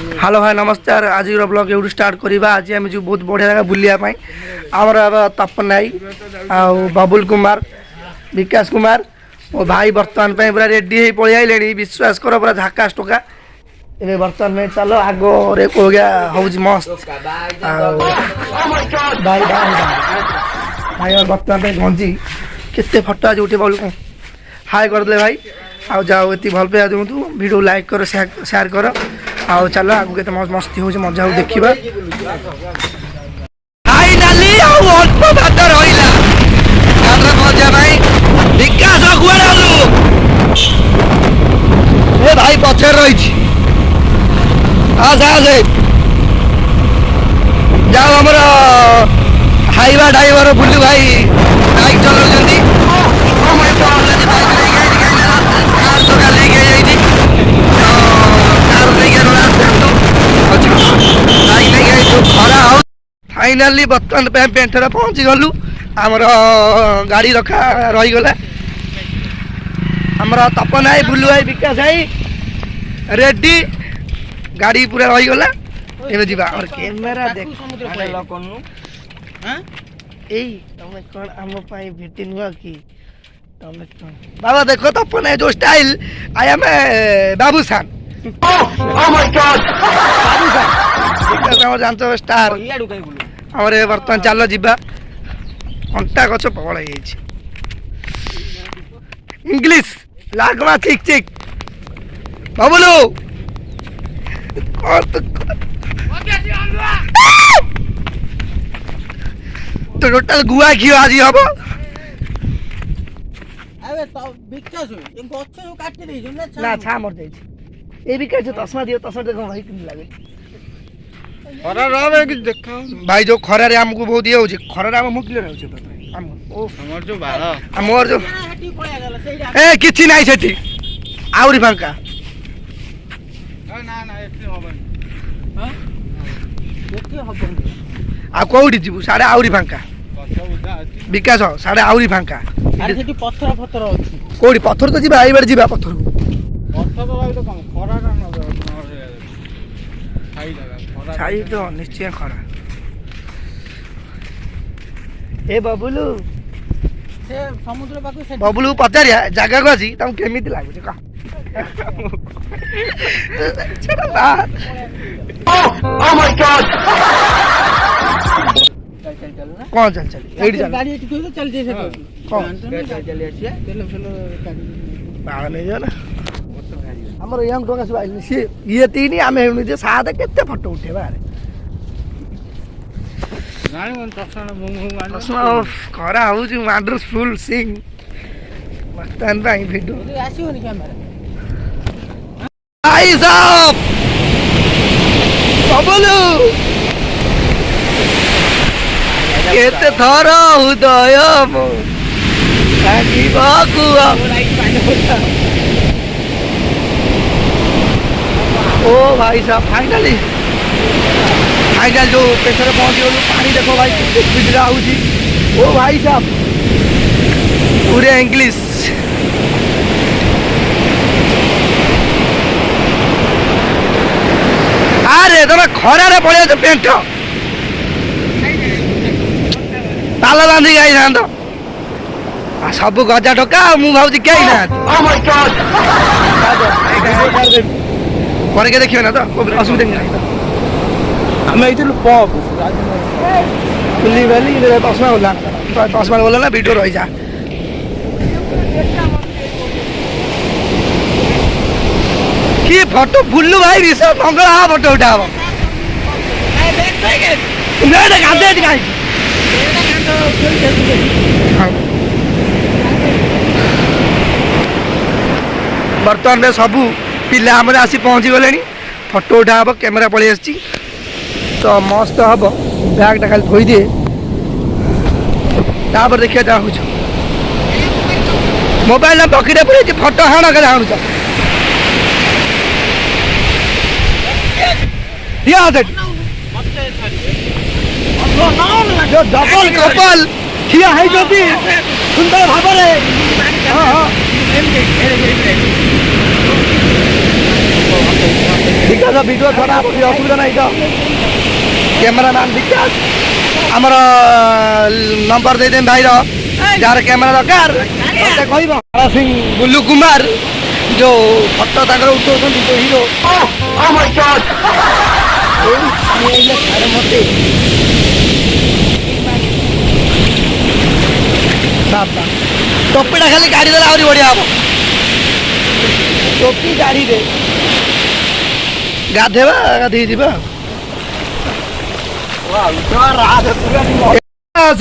Hello भाई नमस्कार। आज ब्लॉग ये स्टार्ट करवा। आज आम जो बहुत बढ़िया जगह बुलायापाई आमर तपन नाई आ बबुल कुमार विकास कुमार मो भाई बर्तमान पूरा रेडी हो पलि आइले। विश्वास कर पूरा झाकास टोका ए बर्तमान में चलो आगो रे हो गया हूँ मस्त भाई भाई और बर्तमान गंजी केते फटो आज उठे बोलू हाय करदे भाई आओ जाओ ये भल पाइबा दिखाँ वीडियो लाइक कर शेयर कर आओ चलो आगू के मस्ती हो मजा हो देखा भाई पचर रही जाओ आमर हाइवा ड्राइवर बुलू भाई बाइक चलाउछन्ती फाइनाली बर्तमान पेंटर पहुँची गलु आमर गाड़ी रखा रहीगला आमर तपन भाई बुलू भाई विकास भाई रेडी गाड़ी पूरा रहीगला एबे जीवा और कैमरा देख तमे कौन आम भेटी नुआ कि तमे बाबा देखो तपन है जो स्टाइल आई एम बाबूसान जानते स्टार हमारे बर्तमान चलो जीवा अंटा गच पगड़ इंग्लिश लागमा चिक चिक बबलू तो टोटल गुआ घी आज हम ना छा मर जाए विकास तस्मा दियो तस्मा देखो भाई कि लगे भाई जो खरा रे हमको बहुत ये होची खरा हम मुकिले रहउछे हम ओ हमर जो बाह हमर जो ए किछि नाही सेठी आउरी फांका ना ना एठी होबन हां एठी होबन आ कोउडी जीबू साडे आउरी फांका विकास साडे आउरी फांका अरे सेठी पत्थर पत्थर अछि कोउडी पत्थर तो जीबा आइबार जीबा पत्थर पत्थर तो भाई तो कम खरा ना खाई लगा छाई तो निश्चय खरा ए बबुलू से समुद्र पाखु से बबुलू पचारिया जगह को आसी तम केमिति लागु छ का चलो बात ओ माय गॉड चल ना कौन चल एडी चल गाड़ी एटी तो चल जे से कौन चल आसी चलो चलो बाग नहीं जाना हमर यंग टोका सब आइल से ये तीन आमे हुनी जे सादा केते फोटो उठेबा रे नानी मन तसना मुंग तसना खरा हो जी वांडरस फुल सिंग मस्तान भाई वीडियो आसी होनी कैमरा भाई साहब बबलू केते थरा उदय मो लागी बाकुआ ओ भाई साहब फाइनली फाइनल जो पेशर पहुंच गलु पानी देखो भाई कितने बिजला होची ओ भाई साहब पूरे इंग्लिश अरे तुम खरा रे पड़े तो पेंट ताला बांधी आई ना तो सब गजा टोका मु भाउची के आई ना पर के देखियो ना तो असुविधा नहीं हमें इधर पॉप पुली वैली इधर तस्मा बोला ना वीडियो रही जा कि फोटो बुल्लू भाई ऋषभ मंगल आ फोटो उठाव बर्तमान में सबू पिला हमने आसी पहुँची गले फोटो उठा कैमेरा पलि आसी तो मस्त हम बैगटा खाली थोई दिए तापर देखिए जहाँ हो मोबाइल ना बकेट पड़े फोटो हाण के जाणुच डबल कपल ठिया है सुंदर भाव विकास ভিডিও ছড়া অসুবিধা নাই তো ক্যামেরাম্যান বিকাশ আমার নंबर दे दें भाईर जार कैमेरा दरकार मते कहबो हरा सिंह बुल्लू कुमार जो फोटो ताकर उठौछन जो हीरो ओ माय गॉड ये खारे मते बाबा टोपीटा खाली गाड़ी देला आउरी बढ़िया हबो टोपी गाड़ी दे गाधेबा गाधी दिबा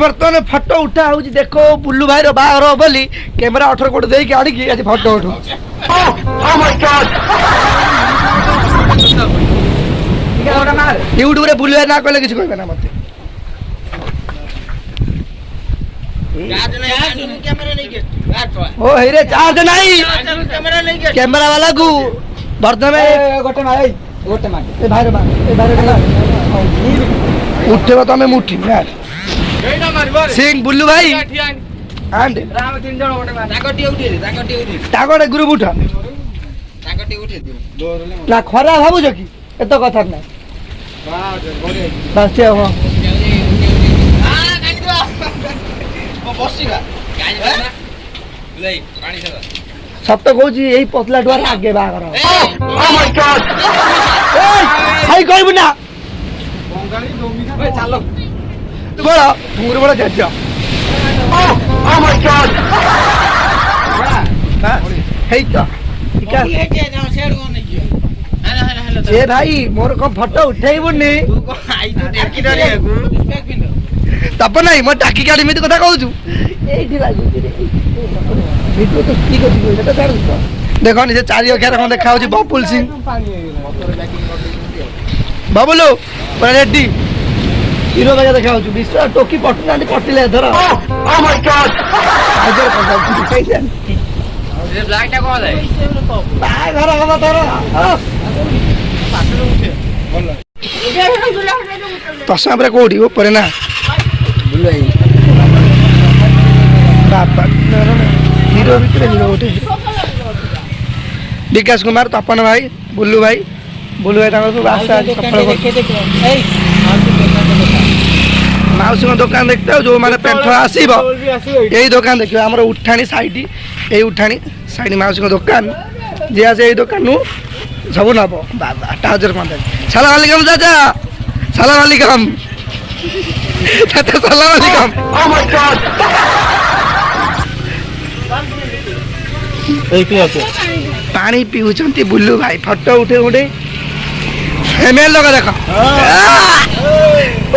बर्तमान फटो उठा हूँ देखो बुल्लू भाई बाहर बोली कैमेरा 18 कोटी देके आनिकी आज फटो उठू यूट्यूब रे बुल्लू भाई ना कहले किछ कहबे ना मते ओ हेरे चार्ज नहीं कैमरा वाला को बर्तमान गोटे मार ए भाई रे उठे तमें मुठी यार सिंह बुल्लू भाई आंड राम तीन जण ओटे ताकटी उठी ताकटे ग्रुप उठा ताकटी उठी ना खरा भाबु जो की एतो कथा ना बस हो हां काटी दो ओ बसीगा काटी दो लई पानी से सब तो कहू जी यही पतला डुआर आगे बागर ओ माय गॉड हाई कहबू ना बंगाली दोमिना ए चालो बड़ा मुर बड़ा जज्जा ओ माय गॉड बड़ा हे तो ठीक है लेके जाओ शेड को नहीं कियो हेलो ए भाई मोर को फोटो उठेइबुनी तू को आई तो टाकी धरे को तप नहीं मो टाकी काढी में कथा कहू छु एठी लागु रे वीडियो तो ठीक अछि एटा जानु तो देखो नि से चारि अक्षर हम देखाउ छि बबुल सिंह बबुलू पूरा रेडी हीरो भाई देखाउ छु विश्व टोकी पटना पटिले धर ओ माय गॉड आजर पटा कैसे ये ब्लैक टा कोन है बाय घर हम तोर पसा पर कोडी ऊपर ना बुलाई बाबा हीरो भीतर हीरो उठे विकास कुमार तपन भाई बुल्लू भाई ताको आशा सफल माउसी दुकान देखते हो जो माने पेंट आसीबो यही दुकान देखियो हमर उठाणी साइड यही उठाणी साइड माउसी दुकान जे आसे यही दुकान नु सब नबो बाबा टाजर मंद सलाम अलैकुम चाचा सलाम अलैकुम चाचा सलाम अलैकुम ओ माय गॉड पानी पीउछंती बुल्लू भाई फोटो उठे उठे एमएल लगा देखो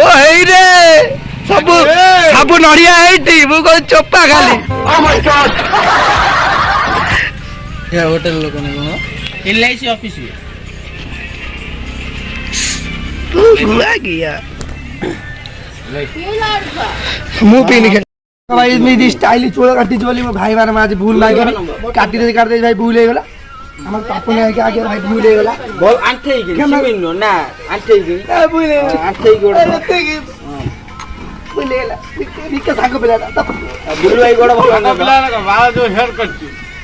ओ हेई रे सब नड़िया हेटी मु को चोपा खाली ओ माय गॉड या होटल लोक ने कोन एलआईसी ऑफिस है गुआ गया मु पीनी के भाई मेरी स्टाइल चोला काटी चोली में भाई मारे आज भूल लागे काटी दे भाई भूल हो गला हमर पापा ने आगे भाई भूल हो गला बोल आंठे की सिमिनो ना आंठे की भूल आंठे की गोड़ भूल गला निके सागो बेला भूल भाई गोड़ बोल बेला का बाल जो हेयर कट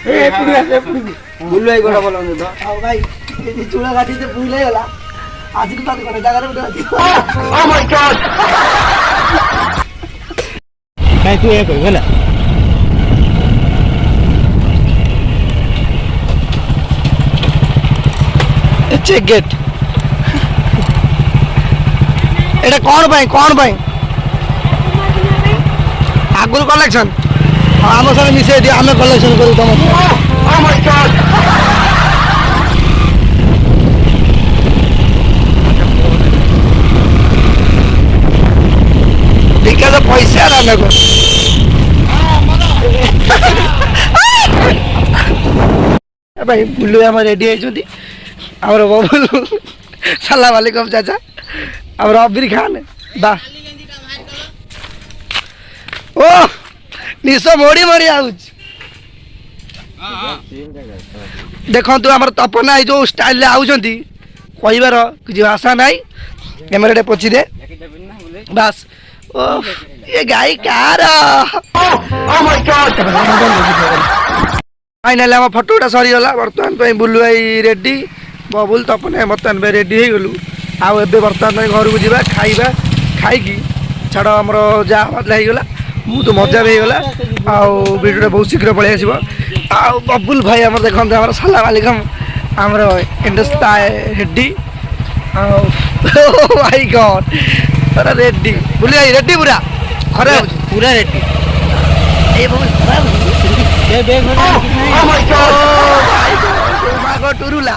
ए पुडिया से भूल भाई गोड़ बोल तो हां भाई ये चोला काटी से भूल हो गला आज की बात करे जगह रे ओ माय गॉड काय तू एक होला चेक गेट एटा कौन भाई आगुर कलेक्शन आम सारे मिसे दियो आमे कलेक्शन करू तुम ओ माय गॉड ठीक है तो पैसा आला ना को भाई बुल्लू हम रेडी आइछुती हमर बबुल सलाम अलैकुम चाचा हमर अबीर खान बा ओ निसो मोड़ी आउछ देखो तू हमर तपना जो स्टाइल ले आउछंती कहबार किछि भाषा नाही कैमरा पोछि दे बस ओ ये गाय कार ओ माय गॉड फाइनली हम फोटोटा सरी गला बर्तमान पे बुल्लू भाई रेडी बबुल तपन बर्तमान रेडी हो गलु आउ एबे बर्तमान घर को जावा खाइबा खाई छाड़ आमर जहाँ बदला होगला बहुत मजा भी होगला भिडियो बहुत शीघ्र पलि आसो बबुल भाई आम देखते आम साला मालिक आमर इंडस्ट्री हेडी भाई गॉड पूरा रेडी बुली भाई रेडी पूरा खरे पूरा रेडी टुरुला